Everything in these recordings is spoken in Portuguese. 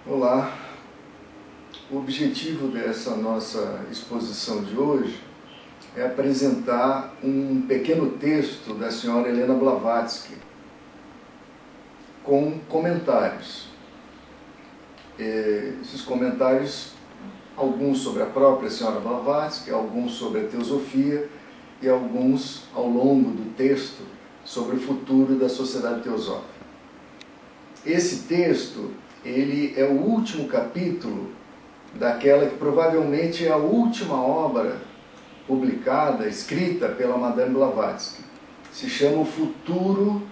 Olá, o objetivo dessa nossa exposição de hoje é apresentar um pequeno texto da senhora Helena Blavatsky com comentários. Esses comentários, alguns sobre a própria senhora Blavatsky, alguns sobre a teosofia e alguns ao longo do texto sobre o futuro da sociedade teosófica. Esse texto, ele é o último capítulo daquela que provavelmente é a última obra publicada, escrita pela Madame Blavatsky. Se chama O Futuro...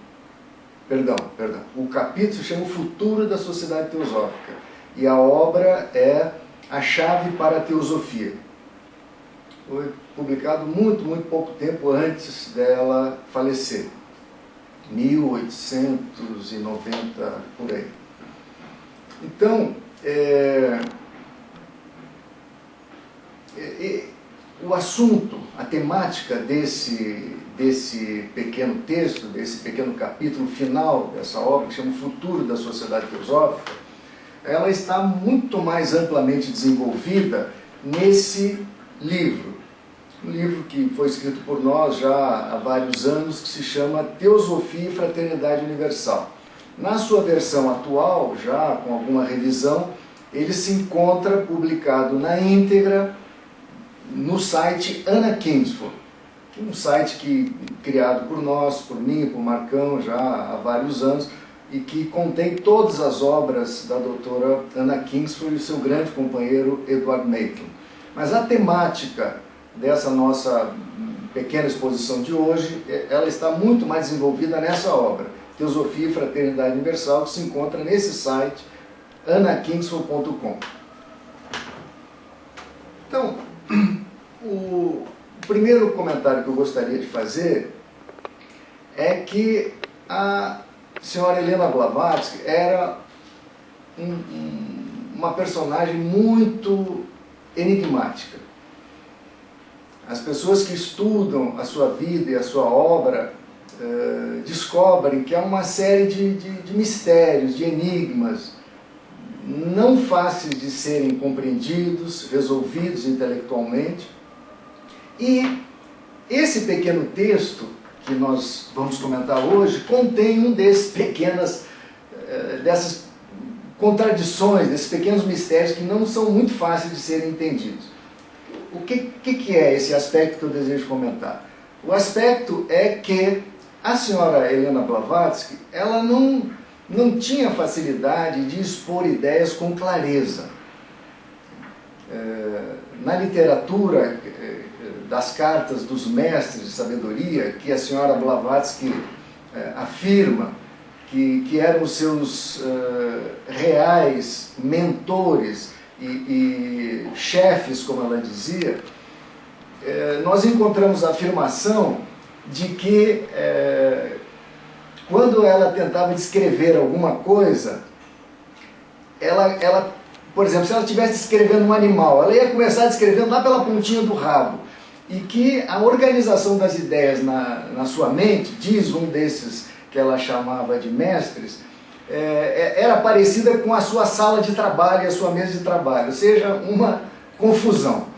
O capítulo se chama O Futuro da Sociedade Teosófica. E a obra é A Chave para a Teosofia. Foi publicado muito pouco tempo antes dela falecer. 1890, por aí. Então, o assunto, a temática desse pequeno texto, desse pequeno capítulo final dessa obra, que chama O Futuro da Sociedade Teosófica, ela está muito mais amplamente desenvolvida nesse livro. Um livro que foi escrito por nós já há vários anos, que se chama Teosofia e Fraternidade Universal. Na sua versão atual, já com alguma revisão, ele se encontra publicado na íntegra no site Anna Kingsford, um site criado por nós, por mim, por Marcão, já há vários anos, e que contém todas as obras da doutora Anna Kingsford e seu grande companheiro Edward Maitland. Mas a temática dessa nossa pequena exposição de hoje, ela está muito mais desenvolvida nessa obra, Teosofia e Fraternidade Universal, que se encontra nesse site, annakingsford.com. Então, o primeiro comentário que eu gostaria de fazer é que a senhora Helena Blavatsky era uma personagem muito enigmática. As pessoas que estudam a sua vida e a sua obra descobrem que há uma série de mistérios, de enigmas, não fáceis de serem compreendidos, resolvidos intelectualmente. E esse pequeno texto que nós vamos comentar hoje contém um dessas contradições, desses pequenos mistérios que não são muito fáceis de serem entendidos. O que é esse aspecto que eu desejo comentar? O aspecto é que a senhora Helena Blavatsky, ela não tinha facilidade de expor ideias com clareza. Na literatura das cartas dos mestres de sabedoria, que a senhora Blavatsky afirma que eram os seus reais mentores e chefes, como ela dizia, nós encontramos a afirmação de que quando ela tentava descrever alguma coisa, ela, por exemplo, se ela estivesse descrevendo um animal, ela ia começar descrevendo lá pela pontinha do rabo, e que a organização das ideias na sua mente, diz um desses que ela chamava de mestres, era parecida com a sua sala de trabalho e a sua mesa de trabalho, ou seja, uma confusão.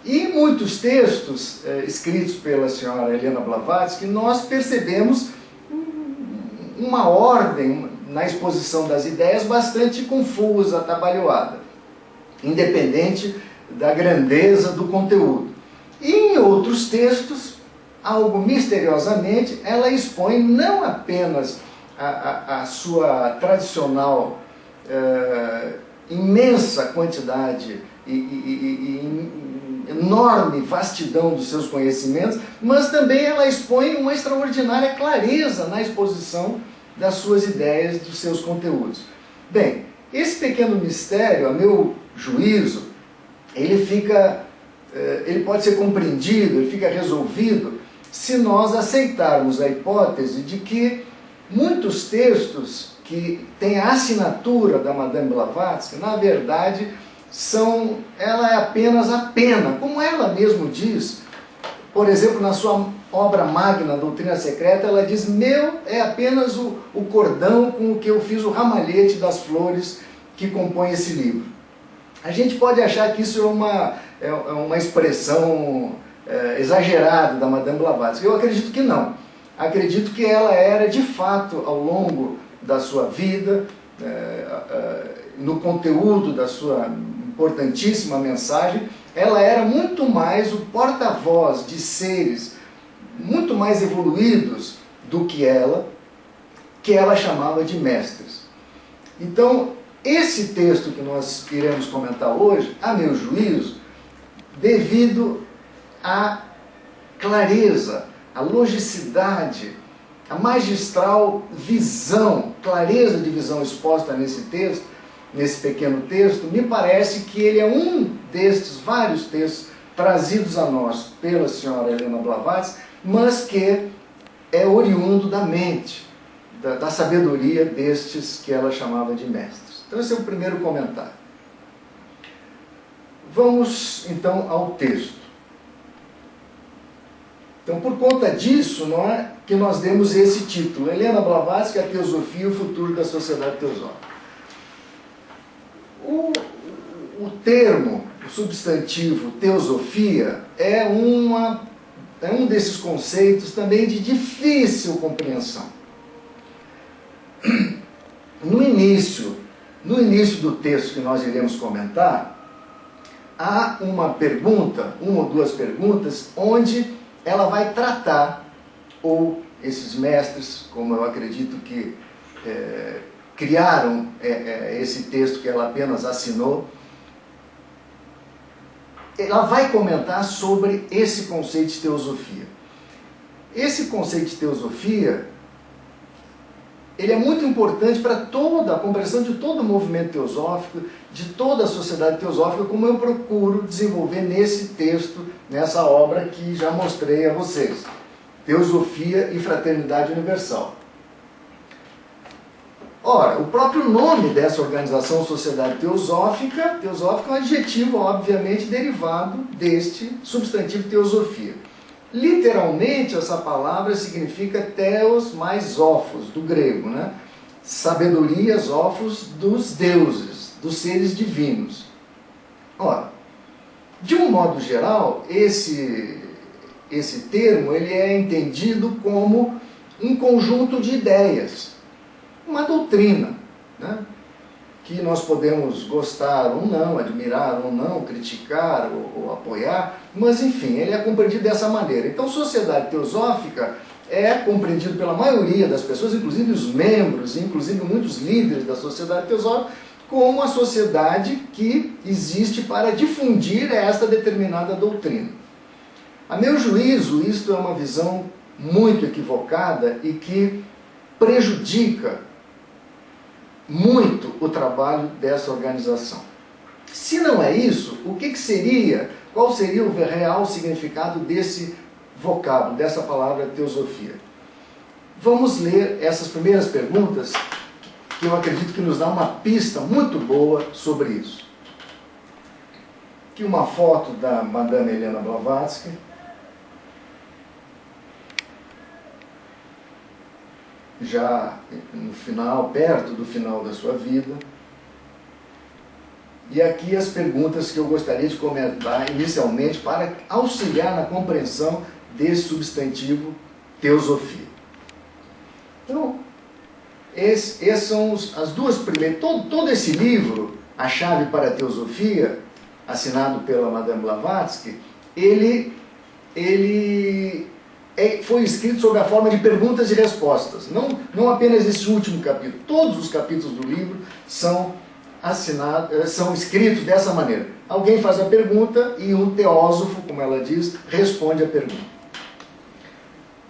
E em muitos textos escritos pela senhora Helena Blavatsky, nós percebemos uma ordem na exposição das ideias bastante confusa, atabalhoada, independente da grandeza do conteúdo. E em outros textos, algo misteriosamente, ela expõe não apenas a sua tradicional imensa quantidade e enorme vastidão dos seus conhecimentos, mas também ela expõe uma extraordinária clareza na exposição das suas ideias, dos seus conteúdos. Bem, esse pequeno mistério, a meu juízo, ele pode ser compreendido, ele fica resolvido se nós aceitarmos a hipótese de que muitos textos que têm a assinatura da Madame Blavatsky, na verdade, ela é apenas a pena, como ela mesmo diz. Por exemplo, na sua obra magna, Doutrina Secreta, ela diz: meu é apenas o cordão com o que eu fiz o ramalhete das flores que compõem esse livro. A gente pode achar que isso é uma expressão exagerada da Madame Blavatsky. Eu acredito que não. Acredito que ela era, de fato, ao longo da sua vida, no conteúdo da sua importantíssima mensagem, ela era muito mais o porta-voz de seres muito mais evoluídos do que ela chamava de mestres. Então, esse texto que nós iremos comentar hoje, a meu juízo, devido à clareza, à logicidade, à magistral visão, clareza de visão exposta nesse texto, nesse pequeno texto, me parece que ele é um destes vários textos trazidos a nós pela senhora Helena Blavatsky, mas que é oriundo da mente, da sabedoria destes que ela chamava de mestres. Então esse é o primeiro comentário. Vamos então ao texto. Então, por conta disso, não é que nós demos esse título, Helena Blavatsky, a Teosofia e o Futuro da Sociedade Teosófica. O termo, o substantivo teosofia, é um desses conceitos também de difícil compreensão. No início do texto que nós iremos comentar, há uma ou duas perguntas, onde ela vai tratar, ou esses mestres, como eu acredito que criaram esse texto que ela apenas assinou, ela vai comentar sobre esse conceito de teosofia. Esse conceito de teosofia, ele é muito importante para toda a compreensão de todo o movimento teosófico, de toda a sociedade teosófica, como eu procuro desenvolver nesse texto, nessa obra que já mostrei a vocês. Teosofia e Fraternidade Universal. Ora, o próprio nome dessa organização, Sociedade Teosófica é um adjetivo, obviamente, derivado deste substantivo teosofia. Literalmente, essa palavra significa theos mais ófos, do grego, né? Sabedoria, ófos dos deuses, dos seres divinos. Ora, de um modo geral, esse termo ele é entendido como um conjunto de ideias, uma doutrina, né? Que nós podemos gostar ou não, admirar ou não, criticar ou apoiar, mas enfim, ele é compreendido dessa maneira. Então, sociedade teosófica é compreendido pela maioria das pessoas, inclusive os membros, inclusive muitos líderes da sociedade teosófica, como a sociedade que existe para difundir esta determinada doutrina. A meu juízo, isto é uma visão muito equivocada e que prejudica muito o trabalho dessa organização. Se não é isso, o que seria, qual seria o real significado desse vocábulo, dessa palavra teosofia? Vamos ler essas primeiras perguntas, que eu acredito que nos dá uma pista muito boa sobre isso. Aqui uma foto da Madame Helena Blavatsky. Já no final, perto do final da sua vida. E aqui as perguntas que eu gostaria de comentar inicialmente para auxiliar na compreensão desse substantivo teosofia. Então, essas são as duas primeiras. Todo esse livro, A Chave para a Teosofia, assinado pela Madame Blavatsky, ele foi escrito sob a forma de perguntas e respostas. Não apenas esse último capítulo. Todos os capítulos do livro são escritos dessa maneira. Alguém faz a pergunta e um teósofo, como ela diz, responde a pergunta.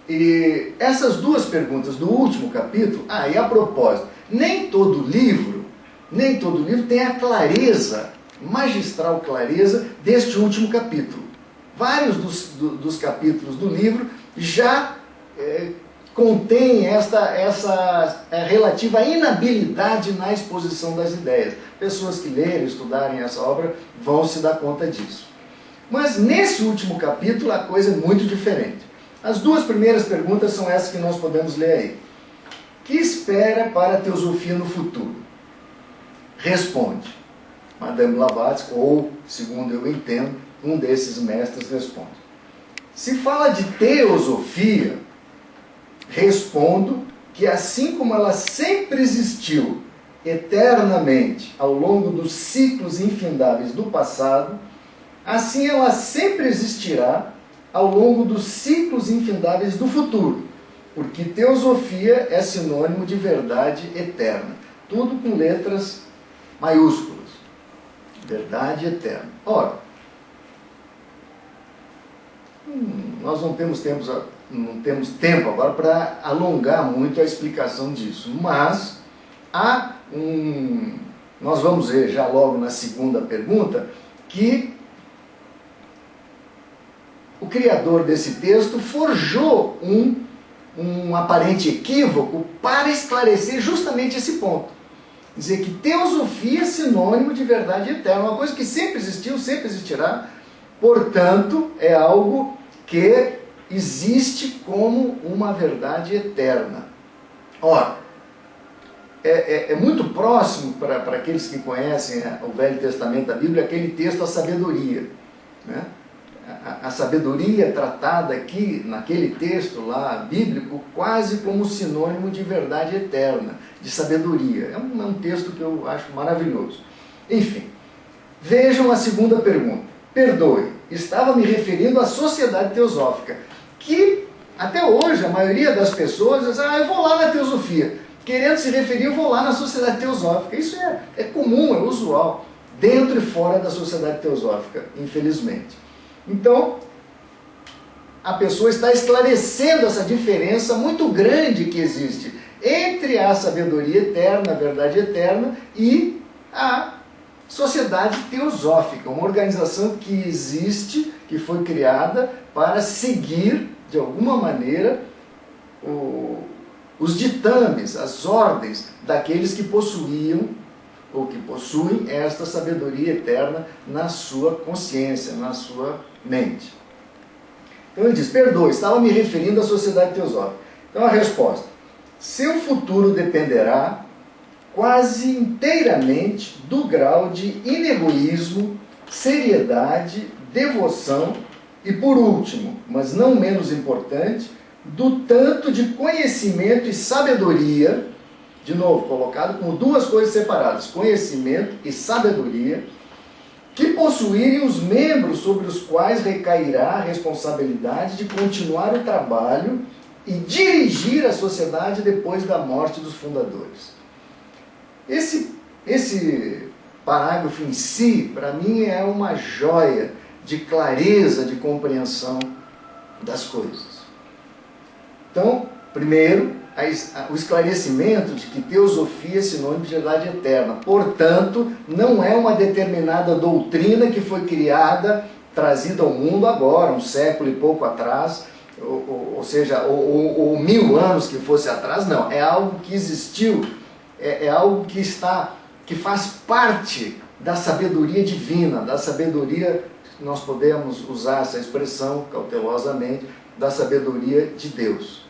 E essas duas perguntas do último capítulo, e a propósito, nem todo livro tem a clareza, magistral clareza, deste último capítulo. Vários dos capítulos do livro já contém essa relativa inabilidade na exposição das ideias. Pessoas que lerem, estudarem essa obra vão se dar conta disso. Mas nesse último capítulo a coisa é muito diferente. As duas primeiras perguntas são essas que nós podemos ler aí. Que espera para a teosofia no futuro? responde. Madame Blavatsky, ou, segundo eu entendo, um desses mestres responde. Se fala de teosofia, respondo que assim como ela sempre existiu eternamente ao longo dos ciclos infindáveis do passado, assim ela sempre existirá ao longo dos ciclos infindáveis do futuro, porque teosofia é sinônimo de verdade eterna. Tudo com letras maiúsculas. Verdade eterna. Ora, nós não temos tempo agora para alongar muito a explicação disso, mas nós vamos ver já logo na segunda pergunta que o criador desse texto forjou um aparente equívoco para esclarecer justamente esse ponto. Dizer que teosofia é sinônimo de verdade eterna, uma coisa que sempre existiu, sempre existirá, portanto, é algo que existe como uma verdade eterna. Ora, é muito próximo para aqueles que conhecem o Velho Testamento da Bíblia, aquele texto, a sabedoria, né? A sabedoria tratada aqui, naquele texto lá bíblico, quase como sinônimo de verdade eterna, de sabedoria. É um texto que eu acho maravilhoso. Enfim, vejam a segunda pergunta. Perdoe, estava me referindo à sociedade teosófica, que até hoje a maioria das pessoas diz, eu vou lá na teosofia. Querendo se referir, eu vou lá na sociedade teosófica. Isso é comum, é usual, dentro e fora da sociedade teosófica, infelizmente. Então, a pessoa está esclarecendo essa diferença muito grande que existe entre a sabedoria eterna, a verdade eterna, e a sociedade teosófica, uma organização que existe, que foi criada para seguir, de alguma maneira, os ditames, as ordens daqueles que possuíam ou que possuem esta sabedoria eterna na sua consciência, na sua mente. Então ele diz, perdoe, estava me referindo à sociedade teosófica. Então a resposta, seu futuro dependerá quase inteiramente do grau de inegoísmo, seriedade, devoção e, por último, mas não menos importante, do tanto de conhecimento e sabedoria, de novo, colocado como duas coisas separadas, conhecimento e sabedoria, que possuírem os membros sobre os quais recairá a responsabilidade de continuar o trabalho e dirigir a sociedade depois da morte dos fundadores. Esse parágrafo em si, para mim, é uma joia de clareza, de compreensão das coisas. Então, primeiro, o esclarecimento de que teosofia é sinônimo de verdade eterna. Portanto, não é uma determinada doutrina que foi criada, trazida ao mundo agora, um século e pouco atrás, ou seja, ou 1000 anos que fosse atrás, não. É algo que existiu, é algo que faz parte da sabedoria divina, da sabedoria, nós podemos usar essa expressão cautelosamente, da sabedoria de Deus.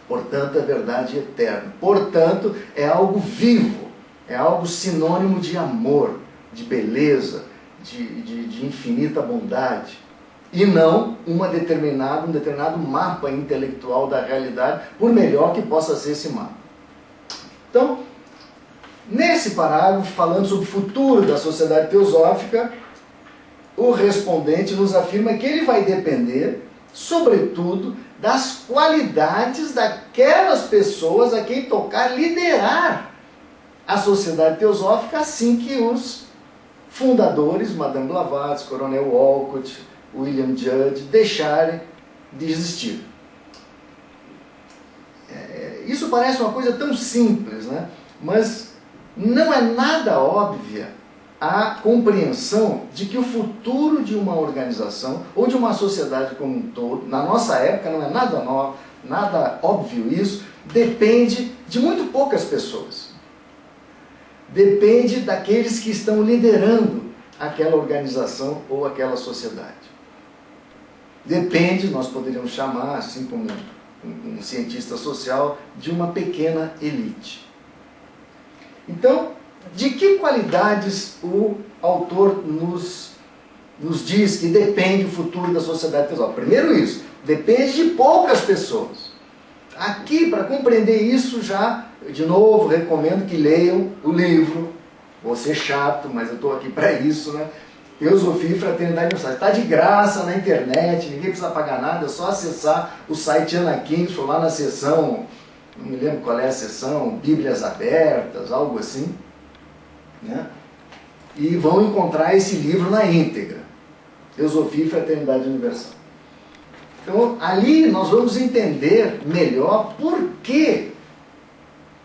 Portanto, é verdade eterna. Portanto, é algo vivo, é algo sinônimo de amor, de beleza, de infinita bondade. E não um determinado mapa intelectual da realidade, por melhor que possa ser esse mapa. Então, nesse parágrafo, falando sobre o futuro da sociedade teosófica, o respondente nos afirma que ele vai depender, sobretudo, das qualidades daquelas pessoas a quem tocar liderar a sociedade teosófica, assim que os fundadores, Madame Blavatsky, Coronel Walcott, William Judd, deixarem de existir. Isso parece uma coisa tão simples, né? Mas não é nada óbvia a compreensão de que o futuro de uma organização ou de uma sociedade como um todo, na nossa época não é nada óbvio isso, depende de muito poucas pessoas. Depende daqueles que estão liderando aquela organização ou aquela sociedade. Depende, nós poderíamos chamar, assim como um cientista social, de uma pequena elite. Então, De que qualidades o autor nos diz que depende o futuro da sociedade teosófica? Primeiro isso, depende de poucas pessoas. Aqui, para compreender isso, já, de novo, recomendo que leiam o livro. Vou ser chato, mas eu estou aqui para isso, né? Teosofia e Fraternidade Universal. Está de graça na internet, ninguém precisa pagar nada, é só acessar o site Ana Kingsford, lá na seção, não me lembro qual é a seção, Bíblias Abertas, algo assim, né? E vão encontrar esse livro na íntegra, Teosofia e Fraternidade Universal. Então, ali nós vamos entender melhor por que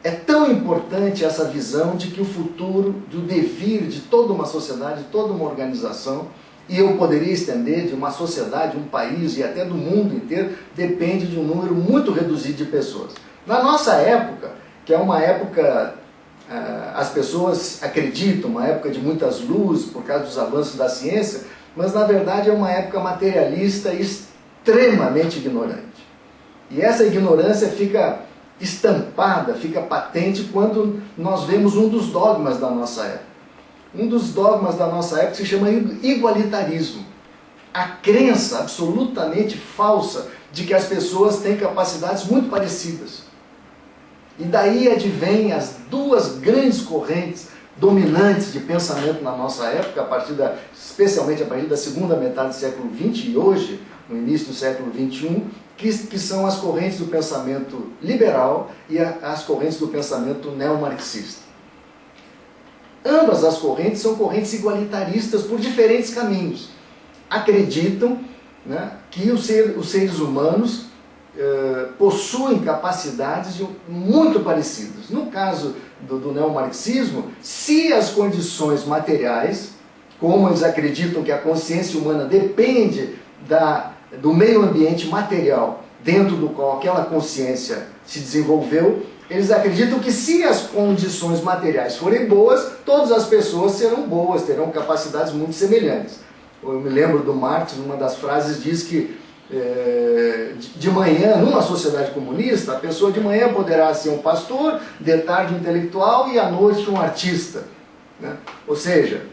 é tão importante essa visão de que o futuro, do devir de toda uma sociedade, de toda uma organização, e eu poderia estender de uma sociedade, um país e até do mundo inteiro, depende de um número muito reduzido de pessoas. Na nossa época, que é uma época, as pessoas acreditam, uma época de muitas luzes por causa dos avanços da ciência, mas na verdade é uma época materialista e extremamente ignorante. E essa ignorância fica estampada, fica patente quando nós vemos um dos dogmas da nossa época. Um dos dogmas da nossa época se chama igualitarismo. A crença absolutamente falsa de que as pessoas têm capacidades muito parecidas. E daí advém as duas grandes correntes dominantes de pensamento na nossa época, especialmente a partir da segunda metade do século XX e hoje, no início do século XXI, que são as correntes do pensamento liberal e as correntes do pensamento neomarxista. Ambas as correntes são correntes igualitaristas por diferentes caminhos. Acreditam, né, que os seres humanos possuem capacidades muito parecidas. No caso do neomarxismo, se as condições materiais, como eles acreditam que a consciência humana depende do meio ambiente material dentro do qual aquela consciência se desenvolveu, eles acreditam que se as condições materiais forem boas, todas as pessoas serão boas, terão capacidades muito semelhantes. Eu me lembro do Marx, uma das frases diz que de manhã, numa sociedade comunista, a pessoa de manhã poderá ser um pastor, de tarde um intelectual e à noite um artista, né? Ou seja,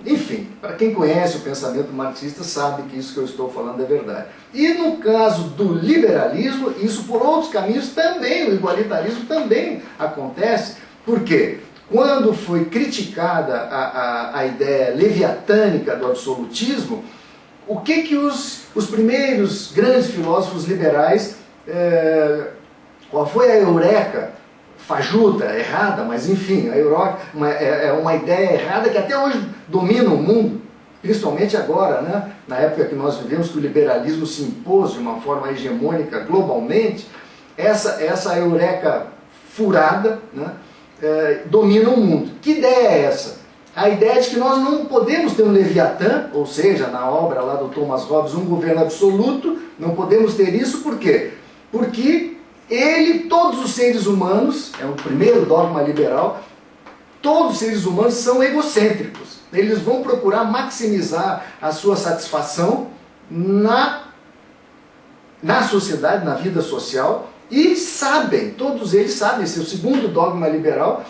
enfim, para quem conhece o pensamento marxista sabe que isso que eu estou falando é verdade. E no caso do liberalismo, isso por outros caminhos também, o igualitarismo também acontece. Por quê? Quando foi criticada a ideia leviatânica do absolutismo, o que os primeiros grandes filósofos liberais, qual foi a eureka fajuta, errada, mas enfim, a eureka é uma ideia errada que até hoje domina o mundo, principalmente agora, né, na época que nós vivemos, que o liberalismo se impôs de uma forma hegemônica globalmente, essa eureka furada, né, domina o mundo. Que ideia é essa? A ideia de que nós não podemos ter um Leviatã, ou seja, na obra lá do Thomas Hobbes, um governo absoluto, não podemos ter isso, por quê? Porque todos os seres humanos, é o primeiro dogma liberal, todos os seres humanos são egocêntricos. Eles vão procurar maximizar a sua satisfação na sociedade, na vida social, e sabem, todos eles sabem, esse é o segundo dogma liberal,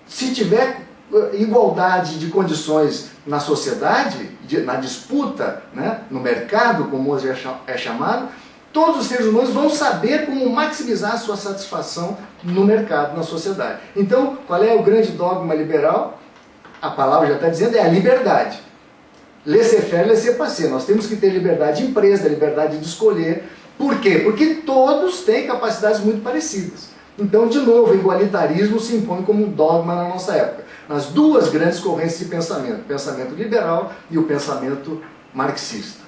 se tiver igualdade de condições na sociedade, na disputa, né, no mercado, como hoje é chamado, todos os seres humanos vão saber como maximizar a sua satisfação no mercado, na sociedade. Então, qual é o grande dogma liberal? A palavra já está dizendo, é a liberdade. Laissez-faire, laissez-passer. Nós temos que ter liberdade de empresa, liberdade de escolher. Por quê? Porque todos têm capacidades muito parecidas. Então, de novo, o igualitarismo se impõe como um dogma na nossa época. Nas duas grandes correntes de pensamento, o pensamento liberal e o pensamento marxista.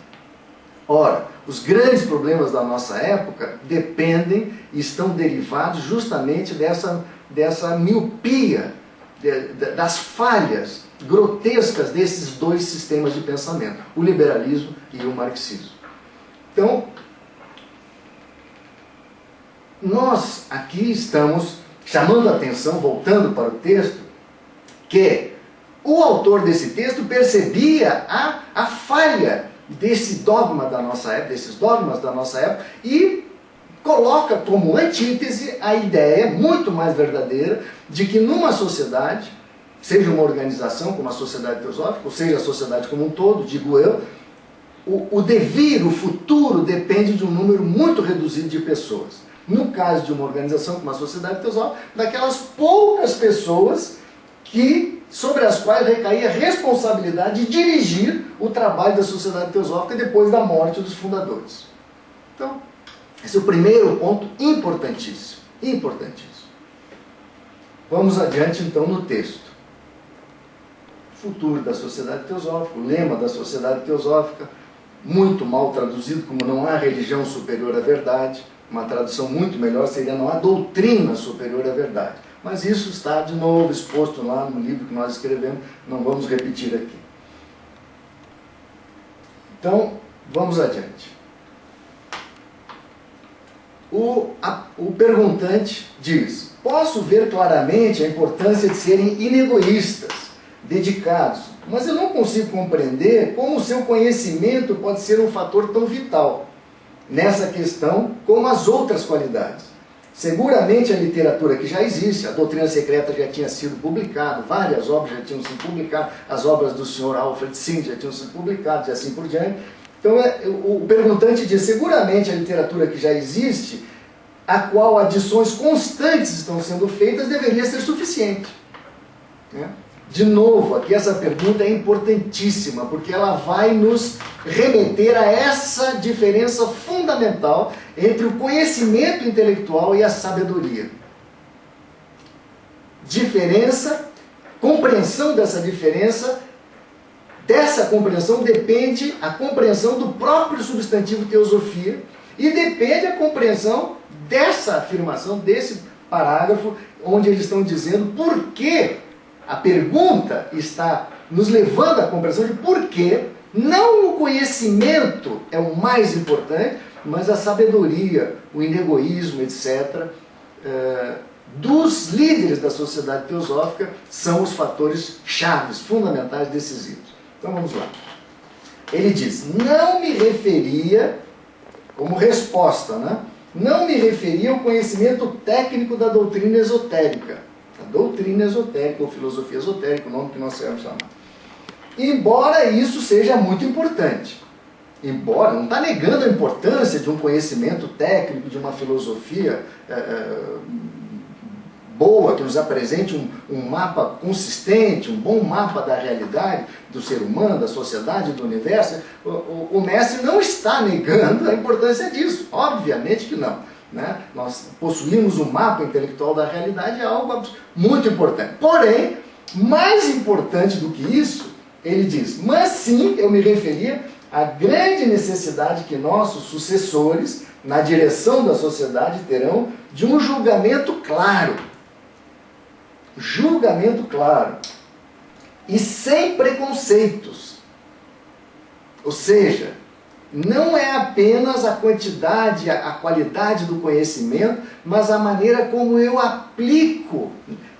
Ora, os grandes problemas da nossa época dependem e estão derivados justamente dessa miopia, das falhas grotescas desses dois sistemas de pensamento, o liberalismo e o marxismo. Então, nós aqui estamos chamando a atenção, voltando para o texto, que o autor desse texto percebia a falha desse dogma da nossa época, desses dogmas da nossa época, e coloca como antítese a ideia muito mais verdadeira de que numa sociedade seja uma organização como a Sociedade Teosófica, ou seja a sociedade como um todo, digo eu, o devir, o futuro, depende de um número muito reduzido de pessoas. No caso de uma organização como a Sociedade Teosófica, daquelas poucas pessoas sobre as quais recaía a responsabilidade de dirigir o trabalho da Sociedade Teosófica depois da morte dos fundadores. Então, esse é o primeiro ponto importantíssimo. Importantíssimo. Vamos adiante então no texto. Futuro da Sociedade Teosófica, o lema da Sociedade Teosófica, muito mal traduzido como não há religião superior à verdade. Uma tradução muito melhor seria não há doutrina superior à verdade. Mas isso está de novo exposto lá no livro que nós escrevemos, não vamos repetir aqui. Então, vamos adiante. O perguntante diz: posso ver claramente a importância de serem inegoístas, dedicados, mas eu não consigo compreender como o seu conhecimento pode ser um fator tão vital nessa questão como as outras qualidades. Seguramente a literatura que já existe, a doutrina secreta já tinha sido publicada, várias obras já tinham sido publicadas, as obras do Sr. Alfred Sinn já tinham sido publicadas e assim por diante. Então o perguntante diz: seguramente a literatura que já existe, a qual adições constantes estão sendo feitas, deveria ser suficiente. De novo, aqui essa pergunta é importantíssima, porque ela vai nos remeter a essa diferença fundamental entre o conhecimento intelectual e a sabedoria. Compreensão dessa diferença, dessa compreensão depende a compreensão do próprio substantivo teosofia e depende a compreensão dessa afirmação, desse parágrafo, onde eles estão dizendo por que a pergunta está nos levando à compreensão de por que não o conhecimento é o mais importante, mas a sabedoria, o inegoísmo, etc., dos líderes da Sociedade Teosófica são os fatores chaves, fundamentais, decisivos. Então vamos lá. Ele diz: não me referia, como resposta, não me referia ao conhecimento técnico da doutrina esotérica. A doutrina esotérica, ou filosofia esotérica, o nome que nós sabemos chamar. Embora isso seja muito importante. Embora, não está negando a importância de um conhecimento técnico, de uma filosofia boa, que nos apresente um mapa consistente, um bom mapa da realidade do ser humano, da sociedade, do universo. O mestre não está negando a importância disso, obviamente que não. Nós possuímos um mapa intelectual da realidade, é algo muito importante. Porém, mais importante do que isso, ele diz: mas sim, eu me referia à grande necessidade que nossos sucessores, na direção da sociedade, terão de um julgamento claro. Julgamento claro. E sem preconceitos. Ou seja, não é apenas a quantidade, a qualidade do conhecimento, mas a maneira como eu aplico,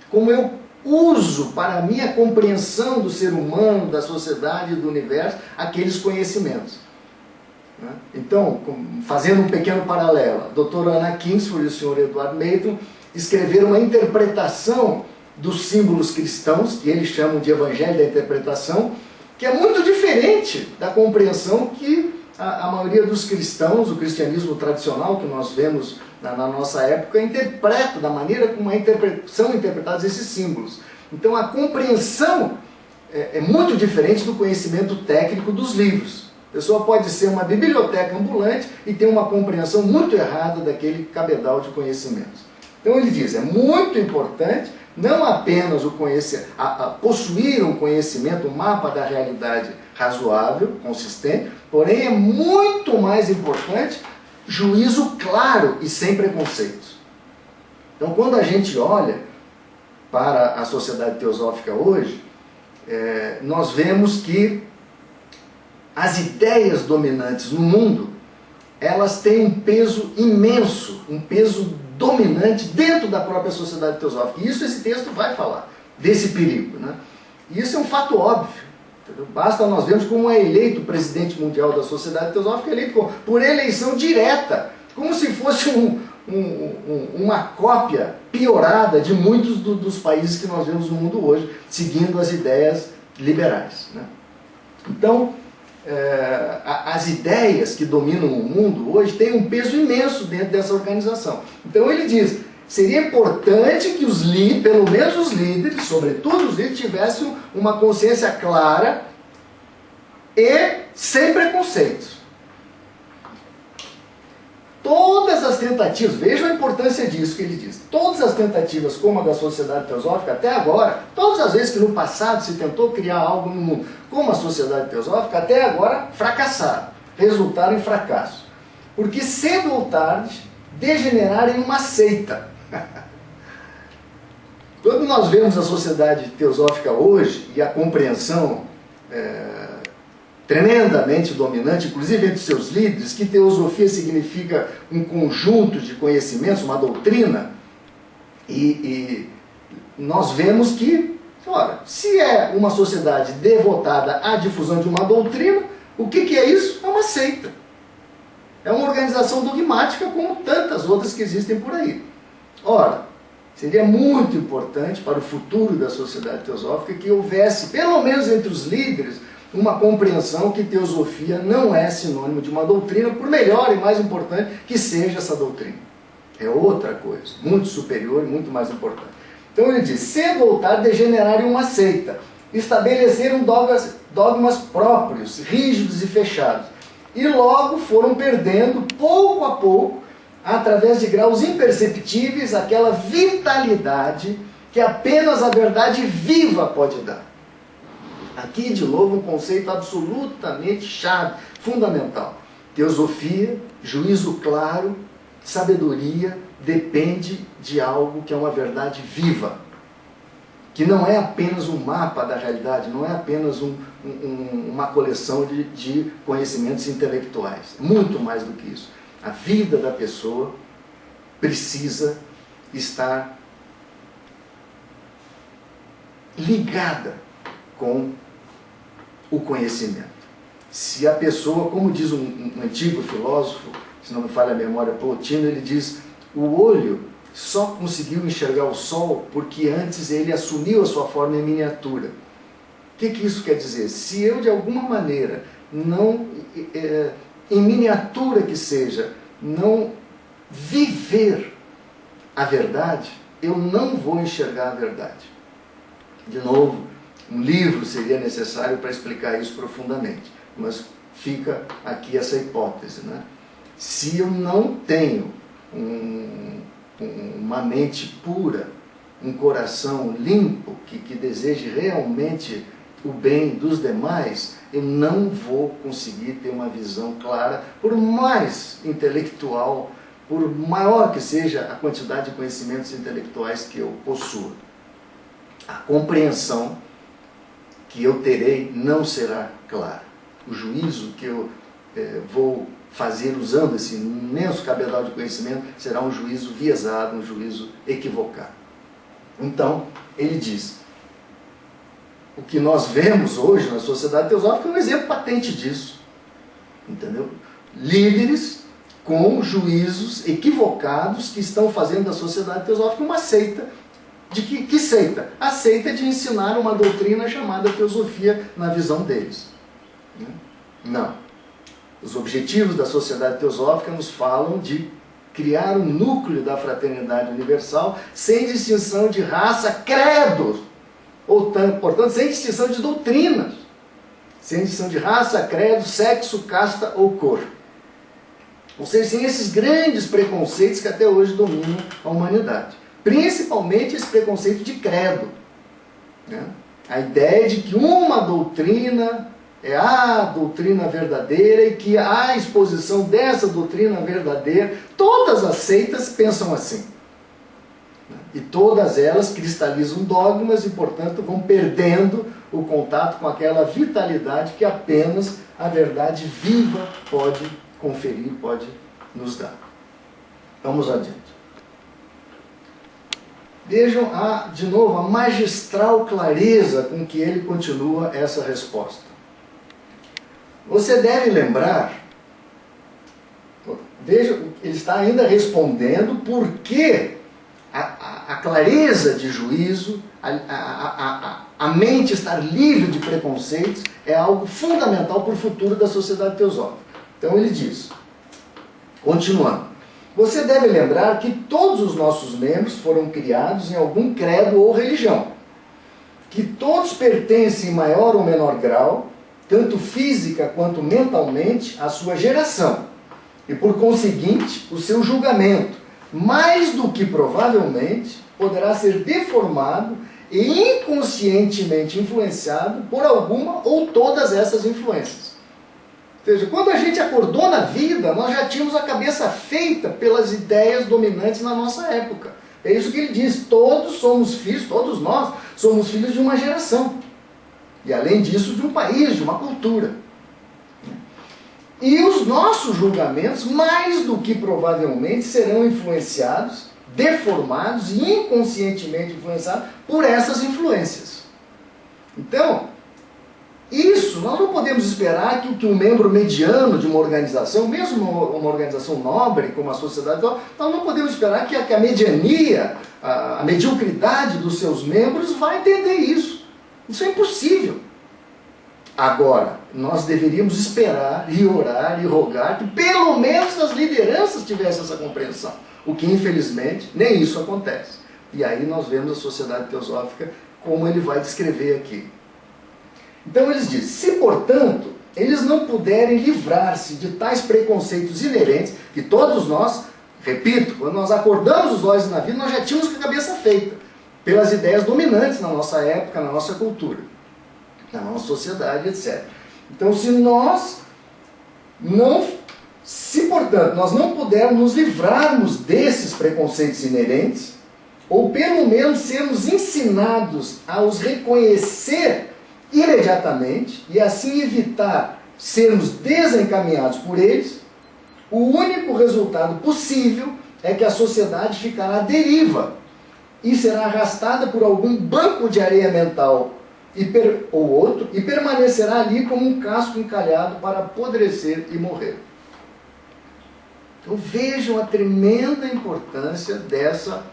como eu uso para a minha compreensão do ser humano, da sociedade e do universo, aqueles conhecimentos. Então, fazendo um pequeno paralelo, a doutora Anna Kingsford e o Sr. Edward Mayton escreveram uma interpretação dos símbolos cristãos, que eles chamam de Evangelho da Interpretação, que é muito diferente da compreensão que a maioria dos cristãos, o cristianismo tradicional que nós vemos na nossa época, interpreta da maneira como são interpretados esses símbolos. Então a compreensão é muito diferente do conhecimento técnico dos livros. A pessoa pode ser uma biblioteca ambulante e ter uma compreensão muito errada daquele cabedal de conhecimentos. Então ele diz: é muito importante não apenas possuir um conhecimento, um mapa da realidade razoável, consistente, porém é muito mais importante juízo claro e sem preconceitos. Então, quando a gente olha para a sociedade teosófica hoje, nós vemos que as ideias dominantes no mundo, elas têm um peso imenso, um peso dominante dentro da própria sociedade teosófica. E isso esse texto vai falar, desse perigo. E isso é um fato óbvio. Entendeu? Basta nós vermos como é eleito o presidente mundial da sociedade teosófica, eleito por eleição direta, como se fosse uma cópia piorada de muitos dos países que nós vemos no mundo hoje, seguindo as ideias liberais, né? Então, as ideias que dominam o mundo hoje têm um peso imenso dentro dessa organização. Então ele diz, seria importante que pelo menos os líderes, sobretudo os líderes, tivessem uma consciência clara e sem preconceitos. Todas as tentativas, vejam a importância disso que ele diz, todas as tentativas como a da Sociedade Teosófica até agora, todas as vezes que no passado se tentou criar algo no mundo como a Sociedade Teosófica, até agora fracassaram, resultaram em fracasso. Porque cedo ou tarde degeneraram em uma seita. Quando nós vemos a Sociedade Teosófica hoje e a compreensão tremendamente dominante, inclusive entre seus líderes, que teosofia significa um conjunto de conhecimentos, uma doutrina, e nós vemos que, ora, se é uma sociedade devotada à difusão de uma doutrina, o que é isso? É uma seita. É uma organização dogmática como tantas outras que existem por aí. Ora, seria muito importante para o futuro da Sociedade Teosófica que houvesse, pelo menos entre os líderes, uma compreensão que teosofia não é sinônimo de uma doutrina, por melhor e mais importante que seja essa doutrina. É outra coisa, muito superior e muito mais importante. Então ele diz, cedo ou tarde degeneraram em uma seita, estabeleceram dogmas próprios, rígidos e fechados, e logo foram perdendo, pouco a pouco, através de graus imperceptíveis, aquela vitalidade que apenas a verdade viva pode dar. Aqui, de novo, um conceito absolutamente chave, fundamental. Teosofia, juízo claro, sabedoria, depende de algo que é uma verdade viva. Que não é apenas um mapa da realidade, não é apenas uma coleção de conhecimentos intelectuais. Muito mais do que isso. A vida da pessoa precisa estar ligada com o conhecimento. Se a pessoa, como diz um antigo filósofo, se não me falha a memória, Plotino, ele diz, o olho só conseguiu enxergar o sol porque antes ele assumiu a sua forma em miniatura. O que isso quer dizer? Se eu, de alguma maneira, não, em miniatura que seja, não viver a verdade, eu não vou enxergar a verdade. De novo, um livro seria necessário para explicar isso profundamente, mas fica aqui essa hipótese, né? Se eu não tenho uma mente pura, um coração limpo, que deseje realmente o bem dos demais, eu não vou conseguir ter uma visão clara, por mais intelectual, por maior que seja a quantidade de conhecimentos intelectuais que eu possua. A compreensão que eu terei não será clara. O juízo que eu vou fazer usando esse imenso cabedal de conhecimento será um juízo viesado, um juízo equivocado. Então, ele diz, o que nós vemos hoje na Sociedade Teosófica é um exemplo patente disso. Entendeu? Líderes com juízos equivocados que estão fazendo da Sociedade Teosófica uma seita. De que seita? A seita de ensinar uma doutrina chamada teosofia na visão deles. Não. Os objetivos da Sociedade Teosófica nos falam de criar um núcleo da fraternidade universal sem distinção de raça, credo, portanto, sem distinção de doutrinas, sem distinção de raça, credo, sexo, casta ou cor. Ou seja, sem esses grandes preconceitos que até hoje dominam a humanidade. Principalmente esse preconceito de credo. Né? A ideia de que uma doutrina é a doutrina verdadeira e que a exposição dessa doutrina verdadeira, todas as seitas pensam assim. E todas elas cristalizam dogmas e, portanto, vão perdendo o contato com aquela vitalidade que apenas a verdade viva pode conferir, pode nos dar. Vamos adiante. Vejam, de novo, a magistral clareza com que ele continua essa resposta. Você deve lembrar, veja, ele está ainda respondendo por que a clareza de juízo, a mente estar livre de preconceitos é algo fundamental para o futuro da sociedade teosófica. Então ele diz, continuando, você deve lembrar que todos os nossos membros foram criados em algum credo ou religião, que todos pertencem em maior ou menor grau, tanto física quanto mentalmente, à sua geração, e por conseguinte, o seu julgamento, mais do que provavelmente, poderá ser deformado e inconscientemente influenciado por alguma ou todas essas influências. Ou seja, quando a gente acordou na vida, nós já tínhamos a cabeça feita pelas ideias dominantes na nossa época. É isso que ele diz, todos somos filhos, todos nós somos filhos de uma geração. E além disso, de um país, de uma cultura. E os nossos julgamentos, mais do que provavelmente, serão influenciados, deformados e inconscientemente influenciados por essas influências. Então, isso, nós não podemos esperar que um membro mediano de uma organização, mesmo uma organização nobre como a sociedade, nós não podemos esperar que a mediania, a mediocridade dos seus membros vai entender isso. Isso é impossível. Agora, nós deveríamos esperar e orar e rogar que pelo menos as lideranças tivessem essa compreensão. O que, infelizmente, nem isso acontece. E aí nós vemos a sociedade teosófica como ele vai descrever aqui. Então eles dizem, se portanto, eles não puderem livrar-se de tais preconceitos inerentes, que todos nós, repito, quando nós acordamos os olhos na vida, nós já tínhamos com a cabeça feita, pelas ideias dominantes na nossa época, na nossa cultura, na nossa sociedade, etc. Então se portanto nós não pudermos nos livrarmos desses preconceitos inerentes, ou pelo menos sermos ensinados a os reconhecer imediatamente e assim evitar sermos desencaminhados por eles, o único resultado possível é que a sociedade ficará à deriva e será arrastada por algum banco de areia mental ou outro e permanecerá ali como um casco encalhado para apodrecer e morrer. Então vejam a tremenda importância dessa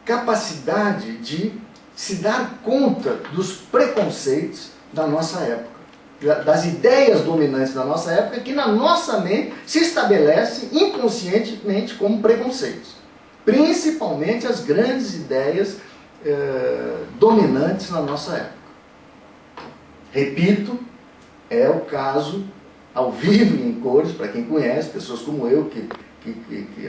capacidade de se dar conta dos preconceitos da nossa época, das ideias dominantes da nossa época, que na nossa mente se estabelecem inconscientemente como preconceitos. Principalmente as grandes ideias dominantes na nossa época. Repito, é o caso ao vivo e em cores, para quem conhece, pessoas como eu, que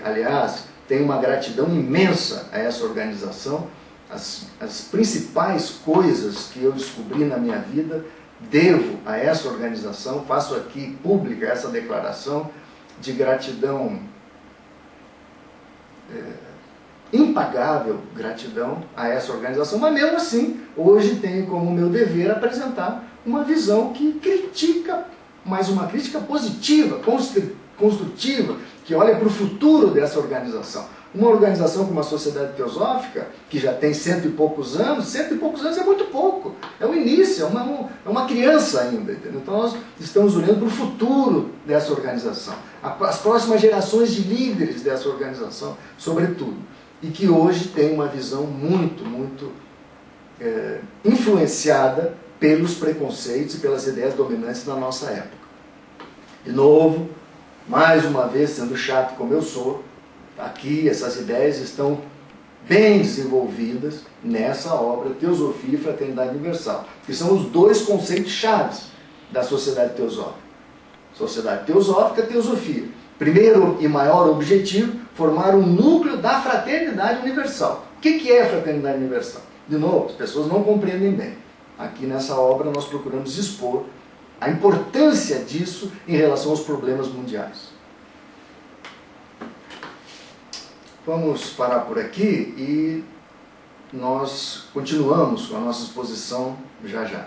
aliás, tem uma gratidão imensa a essa organização. As principais coisas que eu descobri na minha vida devo a essa organização. Faço aqui pública essa declaração de gratidão, impagável gratidão a essa organização, mas mesmo assim, hoje tenho como meu dever apresentar uma visão que critica, mas uma crítica positiva, construtiva, que olha para o futuro dessa organização. Uma organização como a Sociedade Teosófica, que já tem cento e poucos anos é muito pouco, é o início, é uma criança ainda, entendeu? Então nós estamos olhando para o futuro dessa organização, as próximas gerações de líderes dessa organização, sobretudo, e que hoje tem uma visão muito influenciada pelos preconceitos e pelas ideias dominantes da nossa época. De novo, mais uma vez, sendo chato como eu sou, aqui essas ideias estão bem desenvolvidas nessa obra Teosofia e Fraternidade Universal, que são os dois conceitos chaves da Sociedade Teosófica. Sociedade Teosófica, Teosofia. Primeiro e maior objetivo, formar um núcleo da Fraternidade Universal. O que é a Fraternidade Universal? De novo, as pessoas não compreendem bem. Aqui nessa obra nós procuramos expor a importância disso em relação aos problemas mundiais. Vamos parar por aqui e nós continuamos com a nossa exposição já já.